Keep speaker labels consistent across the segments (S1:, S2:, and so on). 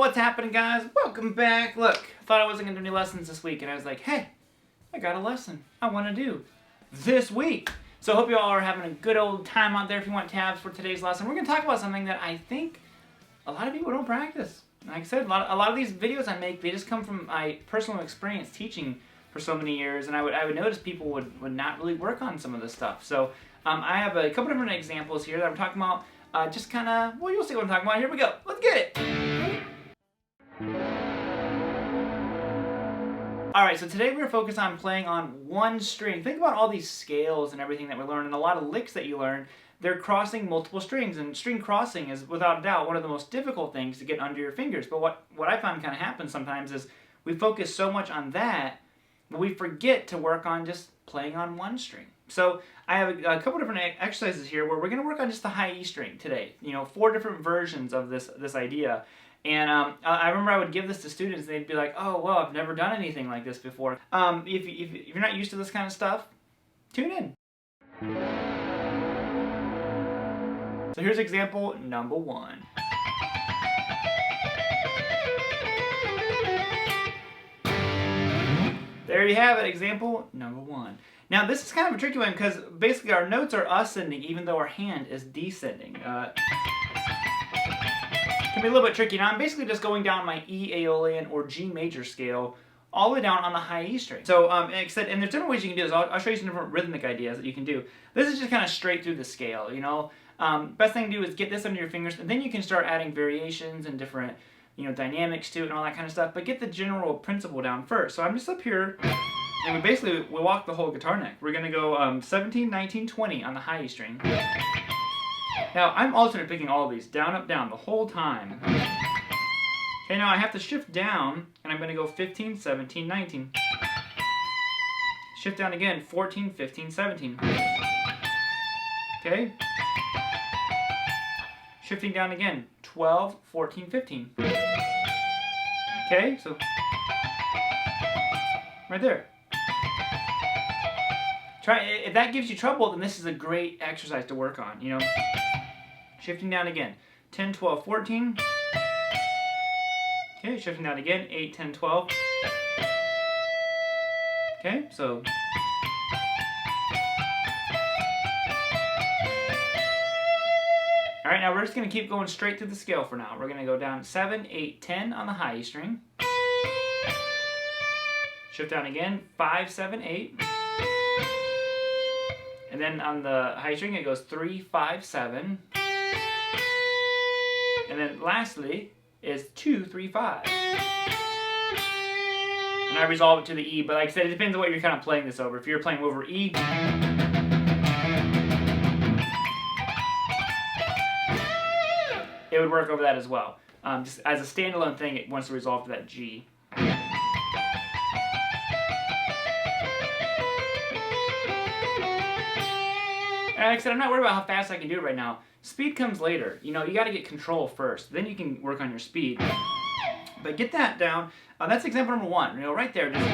S1: what's happening, guys? Welcome back. Look, I thought I wasn't going to do any lessons this week, and I was like, hey, I got a lesson I want to do this week. So I hope you all are having a good old time out there. If you want tabs for today's lesson, we're going to talk about something that I think a lot of people don't practice. Like I said, a lot of these videos I make, they just come from my personal experience teaching for so many years, and I would notice people would not really work on some of this stuff. So I have a couple different examples here that I'm talking about. Just kind of, well, you'll see what I'm talking about. Here we go. Let's get it. Alright, so today we're focused on playing on one string. Think about all these scales and everything that we learn, and a lot of licks that you learn. They're crossing multiple strings, and string crossing is, without a doubt, one of the most difficult things to get under your fingers. But what I find kind of happens sometimes is we focus so much on that, but we forget to work on just playing on one string. So I have a couple different exercises here where we're going to work on just the high E string today. You know, 4 different versions of this idea. And I remember I would give this to students, and they'd be like, oh, well, I've never done anything like this before. If you're not used to this kind of stuff, tune in. So here's example number 1. There you have it, example number 1. Now this is kind of a tricky one because basically our notes are ascending even though our hand is descending. It can be a little bit tricky. Now I'm basically just going down my E Aeolian or G major scale all the way down on the high E string. So like I said, and there's different ways you can do this. I'll show you some different rhythmic ideas that you can do. This is just kind of straight through the scale, you know. Best thing to do is get this under your fingers, and then you can start adding variations and different, you know, dynamics to it and all that kind of stuff. But get the general principle down first. So I'm just up here, and we walk the whole guitar neck. We're gonna go 17, 19, 20 on the high E string. Now I'm alternate picking all of these, down, up, down, the whole time. Okay, now I have to shift down, and I'm gonna go 15, 17, 19. Shift down again, 14, 15, 17. Okay. Shifting down again, 12, 14, 15. Okay, so right there. If that gives you trouble, then this is a great exercise to work on, you know. Shifting down again, 10, 12, 14. Okay, shifting down again, 8, 10, 12. Okay, so. Alright, now we're just going to keep going straight through the scale for now. We're going to go down 7, 8, 10 on the high E string. Shift down again, 5, 7, 8. And then on the high string it goes 3, 5, 7. And then lastly is 2, 3, 5. And I resolve it to the E, but like I said, it depends on what you're kind of playing this over. If you're playing over E, it would work over that as well. Just as a standalone thing, it wants to resolve to that G. And like I said, I'm not worried about how fast I can do it right now. Speed comes later. You know, you got to get control first. Then you can work on your speed. But get that down. That's example number 1. You know, right there. Just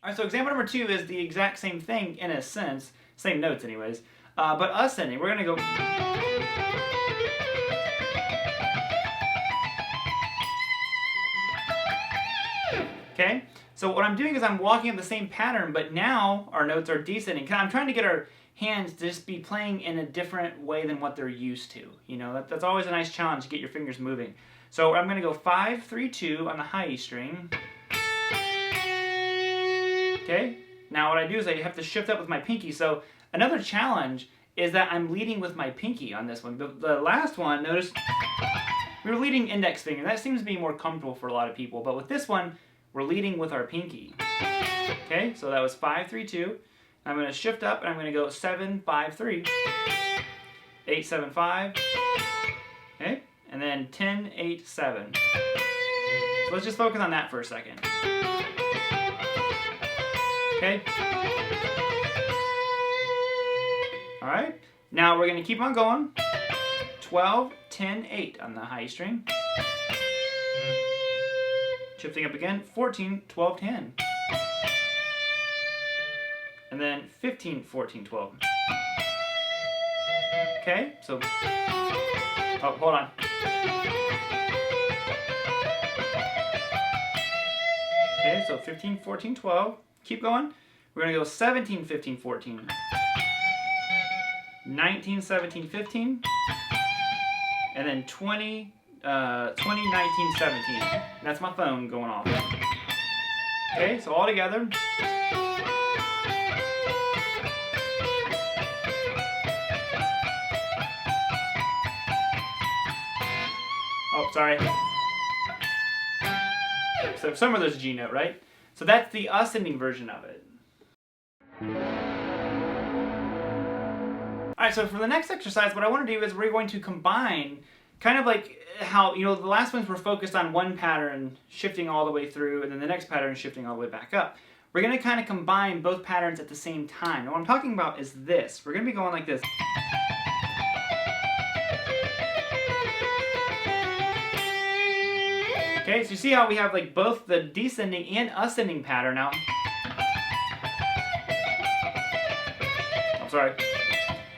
S1: Alright, so example number 2 is the exact same thing in a sense, same notes anyways, but ascending. We're going to go. Okay, so what I'm doing is I'm walking up the same pattern, but now our notes are descending. I'm trying to get our hands to just be playing in a different way than what they're used to. You know, that's always a nice challenge to get your fingers moving. So I'm going to go 5, 3, 2 on the high E string. Okay, now what I do is I have to shift up with my pinky. So another challenge is that I'm leading with my pinky on this one. The last one, notice we were leading index finger. That seems to be more comfortable for a lot of people. But with this one, we're leading with our pinky. Okay, so that was 5, 3, 2. I'm going to shift up and I'm going to go 7, 5, 3. 8, 7, 5. Okay, and then 10, 8, 7. So let's just focus on that for a second. Okay. Alright, now we're going to keep on going. 12, 10, 8 on the high string. Shifting up again, 14, 12, 10. and then 15, 14, 12. Okay, so, oh, hold on. Okay, so 15, 14, 12. Keep going. We're going to go 17, 15, 14. 19, 17, 15. And then 20, 19, 17. That's my phone going off. Okay, so all together. Oh, sorry. So somewhere there's a G note, right? So that's the ascending version of it. Alright, so for the next exercise, what I want to do is we're going to combine, kind of like how, you know, the last ones were focused on one pattern shifting all the way through, and then the next pattern shifting all the way back up. We're going to kind of combine both patterns at the same time. And what I'm talking about is this. We're going to be going like this. Okay, so you see how we have like both the descending and ascending pattern now. I'm sorry.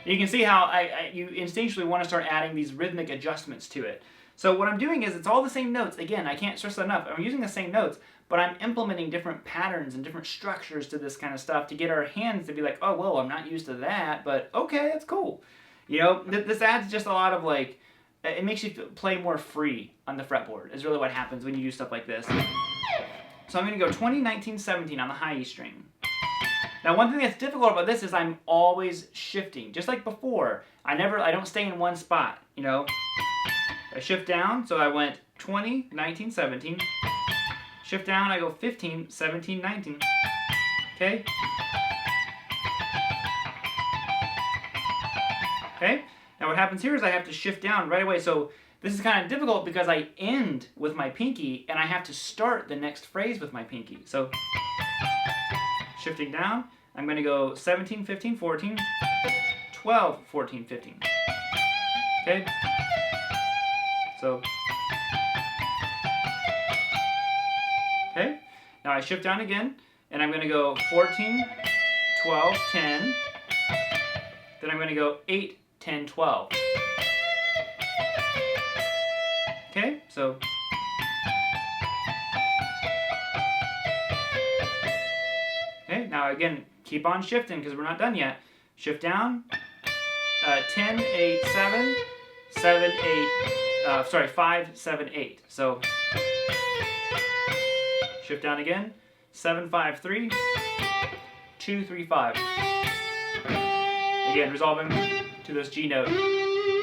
S1: You can see how you instinctually want to start adding these rhythmic adjustments to it. So what I'm doing is it's all the same notes. Again, I can't stress that enough. I'm using the same notes, but I'm implementing different patterns and different structures to this kind of stuff to get our hands to be like, oh, whoa, I'm not used to that, but okay, that's cool. You know, this adds just a lot of like, it makes you play more free on the fretboard is really what happens when you do stuff like this. So I'm going to go 20, 19, 17 on the high E string. Now one thing that's difficult about this is I'm always shifting. Just like before, I don't stay in one spot, you know. I shift down, so I went 20, 19, 17. Shift down, I go 15, 17, 19. Okay? Okay? Now what happens here is I have to shift down right away. So this is kind of difficult because I end with my pinky and I have to start the next phrase with my pinky. So shifting down, I'm going to go 17, 15, 14, 12, 14, 15. Okay? So, okay? Now I shift down again, and I'm going to go 14, 12, 10. Then I'm going to go 8, 10, 12. Okay? So, okay, now again, keep on shifting because we're not done yet. Shift down, 10, 8, 7, 7, 8, 5, 7, 8. So, shift down again, 7, 5, 3, 2, 3, 5. Again, resolving to this G note,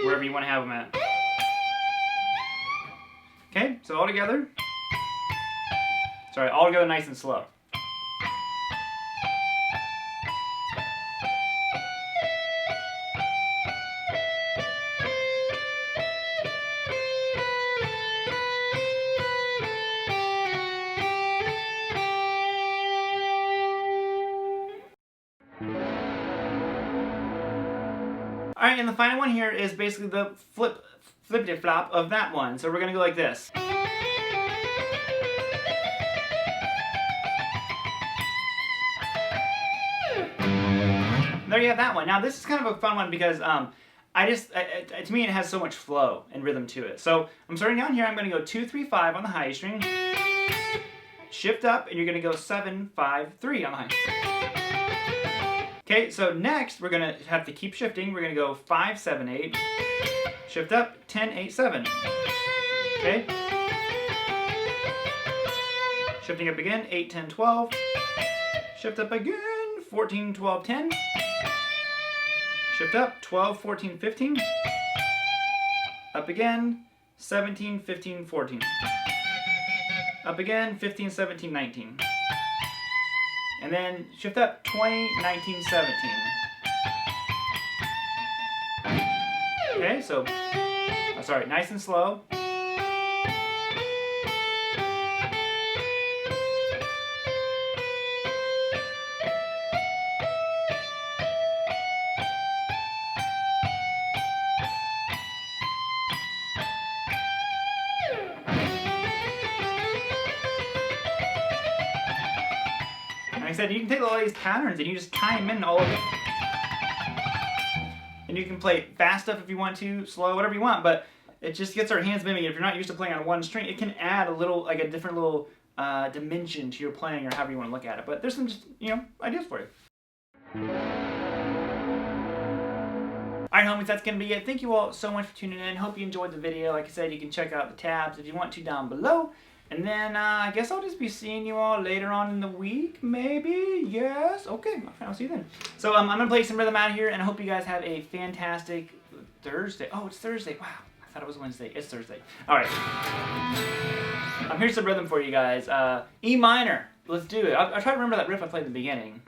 S1: wherever you want to have them at. Okay, so all together. Sorry, all together nice and slow. Alright, and the final one here is basically the flippity-flop of that one. So we're going to go like this. There you have that one. Now this is kind of a fun one because to me it has so much flow and rhythm to it. So I'm starting down here, I'm going to go 2, 3, 5 on the high string. Shift up and you're going to go 7, 5, 3 on the high. Okay, so next we're going to have to keep shifting. We're going to go 5, 7, 8. Shift up, 10, 8, 7. Okay. Shifting up again, 8, 10, 12. Shift up again, 14, 12, 10. Shift up, 12, 14, 15. Up again, 17, 15, 14. Up again, 15, 17, 19. And then shift up, 20, 19, 17. Okay, so, sorry, nice and slow. Nice said, you can take all these patterns and you just tie them in all of it. And you can play fast stuff if you want to, slow, whatever you want, but it just gets our hands moving. If you're not used to playing on one string, it can add a little, like a different little dimension to your playing, or however you want to look at it. But there's some just, ideas for you. Alright, homies, that's going to be it. Thank you all so much for tuning in. Hope you enjoyed the video. Like I said, you can check out the tabs if you want to down below. And then I guess I'll just be seeing you all later on in the week, maybe? Yes? Okay, I'll see you then. So I'm going to play some rhythm out here, and I hope you guys have a fantastic Thursday. Oh, it's Thursday. Wow. I thought it was Wednesday. It's Thursday. Alright. Here's some rhythm for you guys. E minor. Let's do it. I'll try to remember that riff I played in the beginning.